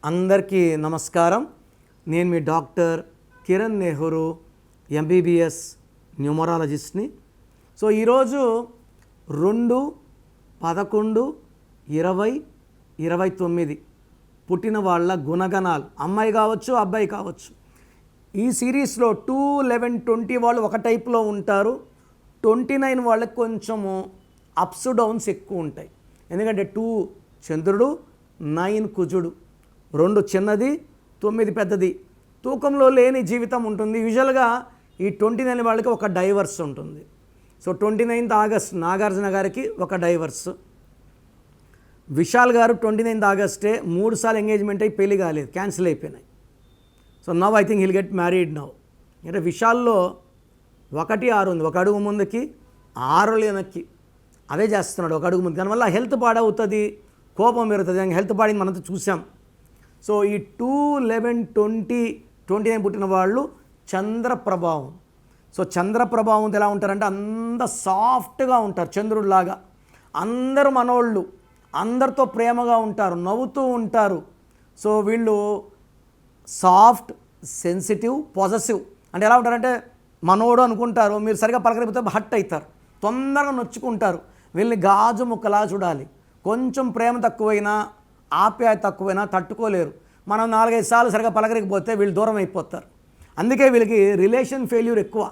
అందరికీ నమస్కారం. నేను మీ డాక్టర్ కిరణ్ నెహ్రూ, ఎంబీబీఎస్ న్యూమరాలజిస్ట్ని. సో ఈరోజు 2/11/2029 పుట్టిన వాళ్ళ గుణగణాలు, అమ్మాయి కావచ్చు అబ్బాయి కావచ్చు. ఈ సిరీస్లో 2-11-20 వాళ్ళు ఒక టైప్లో ఉంటారు. 29 వాళ్ళకి కొంచెము అప్స్ డౌన్స్ ఎక్కువ ఉంటాయి. ఎందుకంటే 2 చంద్రుడు, 9 కుజుడు, 2 చిన్నది, 9 పెద్దది. తూకంలో లేని జీవితం ఉంటుంది. యూజువల్గా ఈ 29 వాళ్ళకి ఒక డైవర్స్ ఉంటుంది. సో 29th ఆగస్ట్ నాగార్జున గారికి ఒక డైవర్స్. విశాల్ గారు 29th ఆగస్టే 3 సార్లు ఎంగేజ్మెంట్ అయ్యి పెళ్లి కాలేదు, క్యాన్సిల్ అయిపోయినాయి. So now I think he'll get married now. అంటే విశాల్లో 1-6 ఉంది, 1 అడుగు ముందుకి 6 వెనక్కి, అదే చేస్తున్నాడు 1 అడుగు ముందు. దానివల్ల హెల్త్ పాడవుతుంది, కోపం పెరుగుతుంది. హెల్త్ పాడింది మనంతా చూసాం. సో ఈ 2-11-20-29 పుట్టిన వాళ్ళు చంద్ర ప్రభావం. సో చంద్ర ప్రభావం ఎలా ఉంటారంటే అంత సాఫ్ట్గా ఉంటారు, చంద్రుడిలాగా. అందరూ మనోళ్ళు, అందరితో ప్రేమగా ఉంటారు, నవ్వుతూ ఉంటారు. సో వీళ్ళు సాఫ్ట్, సెన్సిటివ్, పాజిటివ్. అంటే ఎలా ఉంటారంటే మనోడు అనుకుంటారు, మీరు సరిగా పలకరిపోతే హట్ అవుతారు, తొందరగా నొచ్చుకుంటారు. వీళ్ళని గాజు ముక్కలా చూడాలి. కొంచెం ప్రేమ తక్కువైనా, ఆప్యాయత తక్కువైనా తట్టుకోలేరు. మనం 4-5 సార్లు సరిగా పలకరికపోతే వీళ్ళు దూరం అయిపోతారు. అందుకే వీళ్ళకి రిలేషన్ ఫెయిల్యూర్ ఎక్కువ.